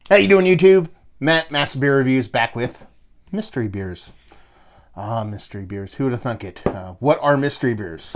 How you doing, YouTube? Matt, Massive Beer Reviews, back with mystery beers. Mystery beers. Who would have thunk it? What are mystery beers?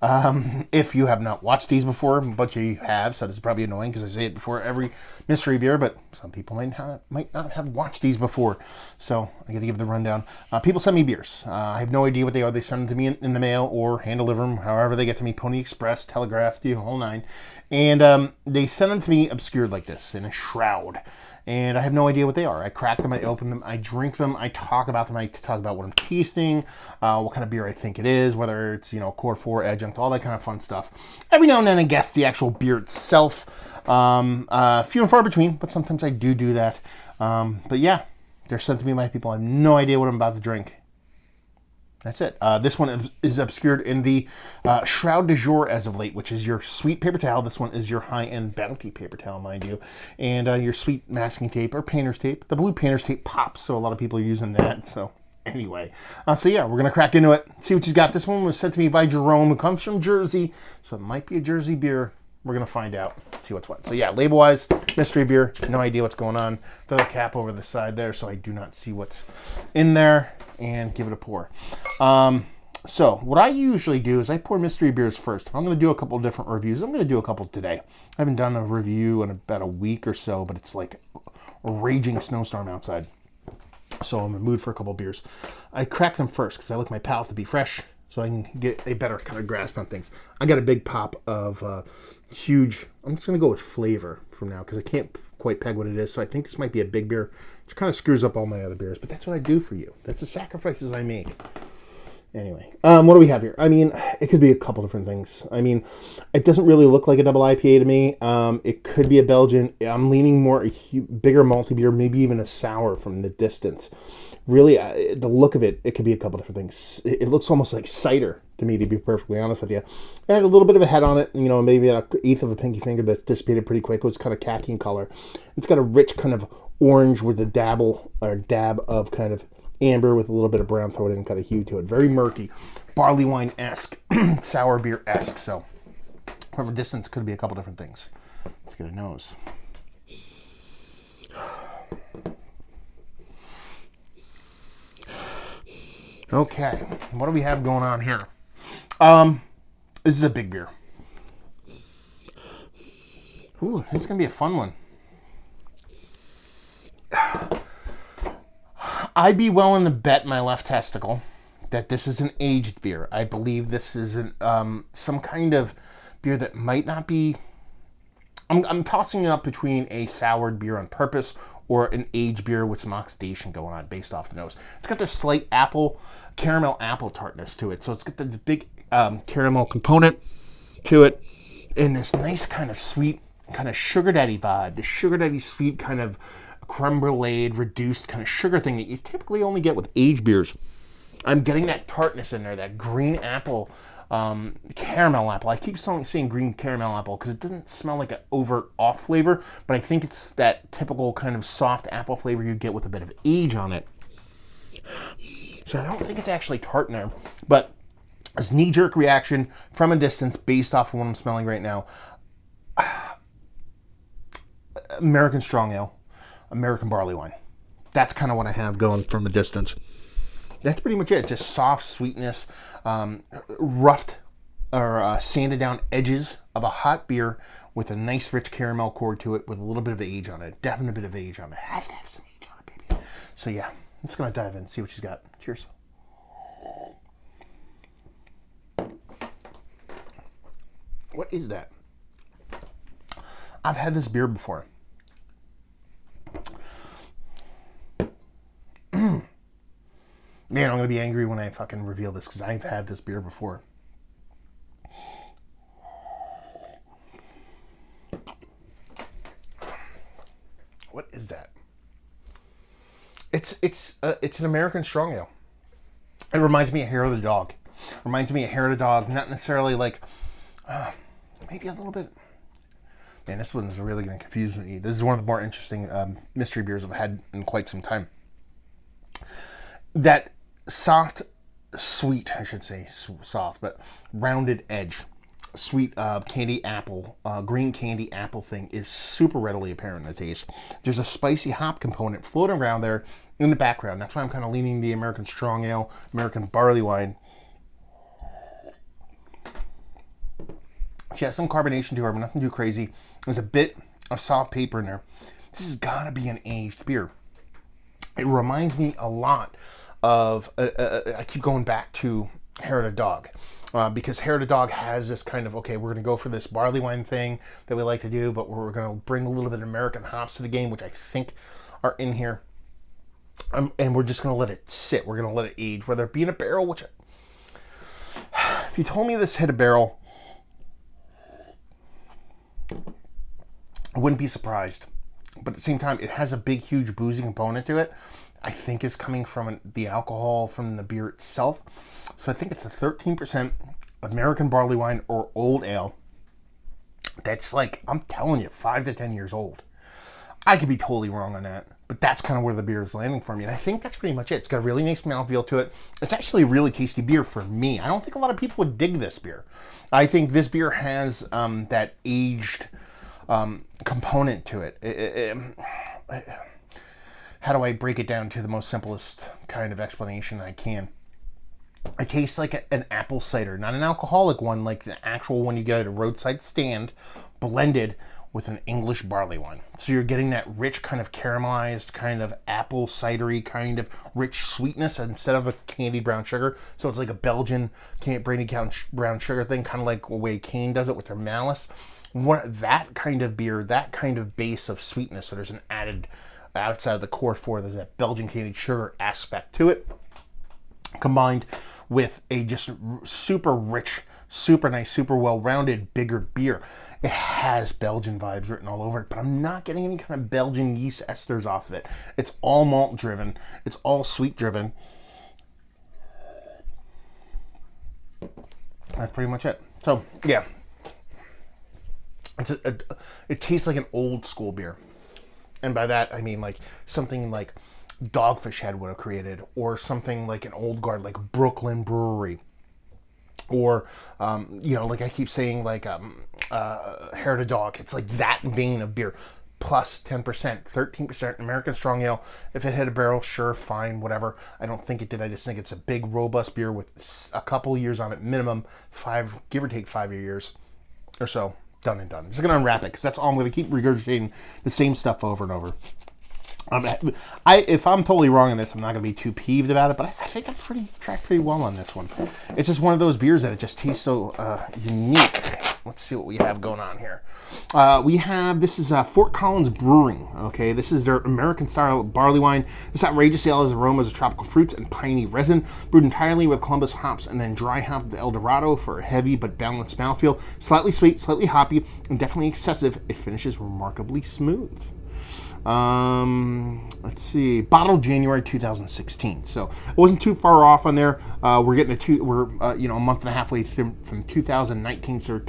If you have not watched these before, a bunch of you have, so this is probably annoying because I say it before every mystery beer, but some people might not have watched these before, so I got to give the rundown. People send me beers. I have no idea what they are. They send them to me in the mail or hand deliver them, however they get to me, Pony Express, Telegraph, the whole nine, and they send them to me obscured like this, in a shroud. And I have no idea what they are. I crack them, I open them, I drink them, I talk about them, I talk about what I'm tasting, what kind of beer I think it is, whether it's, Core 4, adjunct, all that kind of fun stuff. Every now and then I guess the actual beer itself. Few and far between, but sometimes I do that. But yeah, they're sent to me by people. I have no idea what I'm about to drink. That's it. This one is obscured in the Shroud du Jour as of late, which is your sweet paper towel. This one is your high-end Bounty paper towel, mind you. And your sweet masking tape or painter's tape. The blue painter's tape pops, so a lot of people are using that. So anyway. So yeah, we're going to crack into it. See what she's got. This one was sent to me by Jerome, who comes from Jersey. So it might be a Jersey beer. We're going to find out, see what's what. So yeah, label-wise, mystery beer. No idea what's going on. Throw the cap over the side there so I do not see what's in there. And give it a pour. So what I usually do is I pour mystery beers first. If I'm going to do a couple of different reviews, I'm going to do a couple today. I haven't done a review in about a week or so, but it's like a raging snowstorm outside. So I'm in the mood for a couple of beers. I crack them first because I like my palate to be fresh so I can get a better kind of grasp on things. I got a big pop of huge, I'm just going to go with flavor from now because I can't quite peg what it is. So I think this might be a big beer. Which kind of screws up all my other beers, but that's what I do for you. That's the sacrifices I make. Anyway, what do we have here? I mean, it could be a couple different things. I mean, it doesn't really look like a double IPA to me. It could be a Belgian. I'm leaning more bigger malty beer, maybe even a sour from the distance. Really, the look of it, it could be a couple different things. It looks almost like cider to me, to be perfectly honest with you. It had a little bit of a head on it, maybe an eighth of a pinky finger that dissipated pretty quick. It was kind of khaki in color. It's got a rich kind of orange with a dab of kind of amber with a little bit of brown thrown in and kind of hue to it. Very murky, barley wine-esque, sour beer-esque. So from a distance, could be a couple different things. Let's get a nose. Okay, what do we have going on here? This is a big beer. Ooh, this is gonna be a fun one. I'd be willing to bet my left testicle that this is an aged beer. I believe this is some kind of beer that might not be. I'm tossing it up between a soured beer on purpose or an aged beer with some oxidation going on based off the nose. It's got this slight caramel apple tartness to it. So it's got the big caramel component to it and this nice kind of sweet, kind of sugar daddy vibe. The sugar daddy sweet kind of creme brulee reduced kind of sugar thing that you typically only get with aged beers. I'm getting that tartness in there, that green apple, caramel apple. I keep saying green caramel apple because it doesn't smell like an overt off flavor, but I think it's that typical kind of soft apple flavor you get with a bit of age on it. So I don't think it's actually tart in there, but this knee-jerk reaction from a distance based off of what I'm smelling right now. American strong ale, American barley wine. That's kind of what I have going from a distance. That's pretty much it. Just soft sweetness, roughed or sanded down edges of a hot beer with a nice rich caramel core to it with a little bit of age on it. Definitely a bit of age on it. It has to have some age on it, baby. So yeah, let's gonna dive in and see what she's got. Cheers. What is that? I've had this beer before. Man, I'm going to be angry when I fucking reveal this because I've had this beer before. What is that? It's an American strong ale. It reminds me of Hair of the Dog. Reminds me of Hair of the Dog. Not necessarily like, maybe a little bit. Man, this one is really going to confuse me. This is one of the more interesting mystery beers I've had in quite some time. That soft, sweet, I should say, soft, but rounded edge sweet candy apple, green candy apple thing is super readily apparent in the taste. There's a spicy hop component floating around there in the background. That's why I'm kind of leaning the American Strong Ale, American Barley Wine. She has some carbonation to her, but nothing too crazy. There's a bit of salt paper in there. This has got to be an aged beer. It reminds me a lot of, I keep going back to Hair to Dog. Because Hair to Dog has this kind of, okay, we're going to go for this barley wine thing that we like to do, but we're going to bring a little bit of American hops to the game, which I think are in here. And we're just going to let it sit. We're going to let it age, whether it be in a barrel, which, if you told me this hit a barrel, I wouldn't be surprised. But at the same time, it has a big, huge boozy component to it. I think is coming from the alcohol from the beer itself. So I think it's a 13% American barley wine or old ale. That's like, I'm telling you, 5 to 10 years old. I could be totally wrong on that, but that's kind of where the beer is landing for me. And I think that's pretty much it. It's got a really nice mouthfeel to it. It's actually a really tasty beer for me. I don't think a lot of people would dig this beer. I think this beer has that aged component to it. How do I break it down to the most simplest kind of explanation I can? It tastes like an apple cider, not an alcoholic one, like the actual one you get at a roadside stand, blended with an English barley wine. So you're getting that rich kind of caramelized, kind of apple cidery kind of rich sweetness instead of a candied brown sugar. So it's like a Belgian brandy brown sugar thing, kind of like the way Cane does it with their malice. That kind of beer, that kind of base of sweetness. So there's an added, outside of the core four, there's that Belgian candied sugar aspect to it, combined with a just super rich, super nice, super well-rounded, bigger beer. It has Belgian vibes written all over it, but I'm not getting any kind of Belgian yeast esters off of it. It's all malt driven. It's all sweet driven. That's pretty much it. So, yeah. It tastes like an old school beer. And by that, I mean like something like Dogfish Head would have created, or something like an old guard like Brooklyn Brewery, or like I keep saying, like Hair to Dog. It's like that vein of beer, plus 10%, 13% American Strong Ale. If it hit a barrel, sure, fine, whatever. I don't think it did. I just think it's a big, robust beer with a couple of years on it, minimum 5, give or take 5 years or so. Done and done. I'm just going to unwrap it because that's all I'm going to keep regurgitating the same stuff over and over. If I'm totally wrong on this, I'm not going to be too peeved about it, but I think I'm tracked pretty well on this one. It's just one of those beers that it just tastes so unique. Let's see what we have going on here. This is Fort Collins Brewing. Okay, this is their American style barley wine. This outrageous ale has aromas of tropical fruits and piney resin, brewed entirely with Columbus hops and then dry hopped El Dorado for a heavy but balanced mouthfeel. Slightly sweet, slightly hoppy, and definitely excessive. It finishes remarkably smooth. Let's see, bottled January 2016, so it wasn't too far off on there. We're getting a month and a half away from 2019, so we're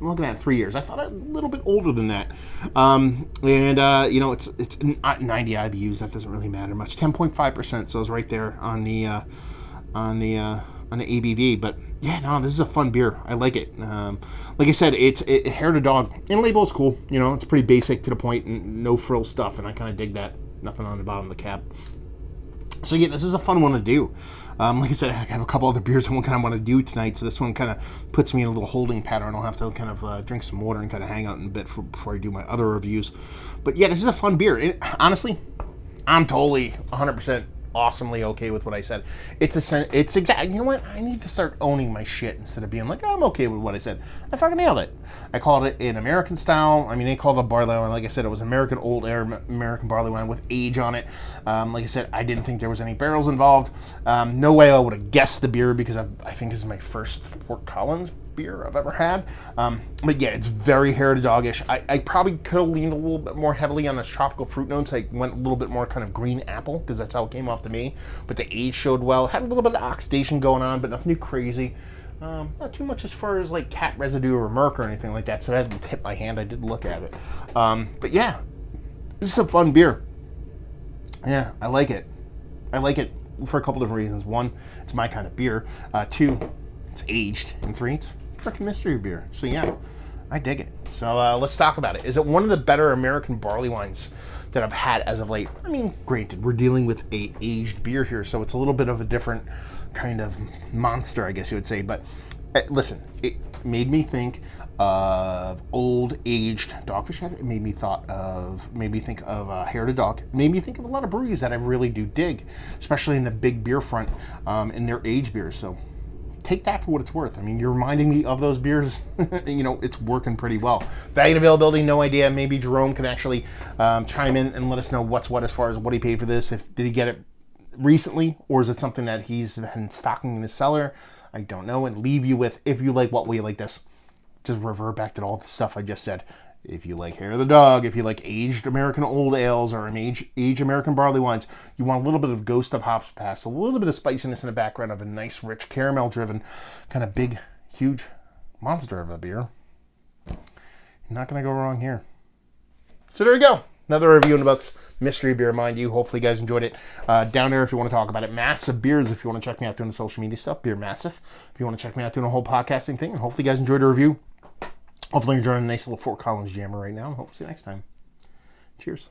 looking at 3 years. I thought a little bit older than that. It's not 90 IBUs. That doesn't really matter much. 10.5%, so it's right there on the ABV. But yeah, no, this is a fun beer. I like it. Like I said, it's Hair to Dog, and label is cool. It's pretty basic, to the point, and no frill stuff, and I kind of dig that. Nothing on the bottom of the cap. So yeah, this is a fun one to do. Like I said, I have a couple other beers I kind of want to do tonight, so this one kind of puts me in a little holding pattern. I'll have to kind of drink some water and kind of hang out in a bit before I do my other reviews. But yeah, this is a fun beer. Honestly, I'm totally 100% awesomely okay with what I said. It's exact. You know what? I need to start owning my shit instead of being like, oh, I'm okay with what I said. I fucking nailed it. I called it an American style. I mean, they called it a barley wine. Like I said, it was American old air American barley wine with age on it. Like I said, I didn't think there was any barrels involved. No way I would have guessed the beer, because I think this is my first Fort Collins beer I've ever had. But yeah, it's very Hair to Dog-ish. I probably could have leaned a little bit more heavily on the tropical fruit notes. I went a little bit more kind of green apple, because that's how it came off to me. But the age showed well. Had a little bit of oxidation going on, but nothing too crazy. Not too much as far as like cat residue or murk or anything like that, so I didn't tip my hand. I did look at it. But yeah, this is a fun beer. Yeah, I like it. I like it for a couple different reasons. One, it's my kind of beer. Two, it's aged. And three, it's freaking mystery beer. So yeah, I dig it. So let's talk about it. Is it one of the better American barley wines that I've had as of late? I mean, granted, we're dealing with a aged beer here, so it's a little bit of a different kind of monster, I guess you would say. But listen, it made me think of old aged Dogfish Head. It made me think of Hair to Dog. It made me think of a lot of breweries that I really do dig, especially in the big beer front, in their aged beers. So take that for what it's worth. I mean, you're reminding me of those beers. You know, it's working pretty well. Value and availability, no idea. Maybe Jerome can actually chime in and let us know what's what as far as what he paid for this. Did he get it recently, or is it something that he's been stocking in his cellar? I don't know. And leave you with, if you like what we like this, just revert back to all the stuff I just said. If you like Hair of the Dog, if you like aged American old ales or aged American barley wines, you want a little bit of ghost of hops past, a little bit of spiciness in the background of a nice, rich, caramel-driven, kind of big, huge monster of a beer, you're not going to go wrong here. So there you go. Another review in the books. Mystery beer, mind you. Hopefully you guys enjoyed it. Down there if you want to talk about it. Massive Beers if you want to check me out doing the social media stuff. Beer Massive if you want to check me out doing a whole podcasting thing. And hopefully you guys enjoyed the review. Hopefully you're enjoying a nice little Fort Collins jammer right now. Hope to see you next time. Cheers.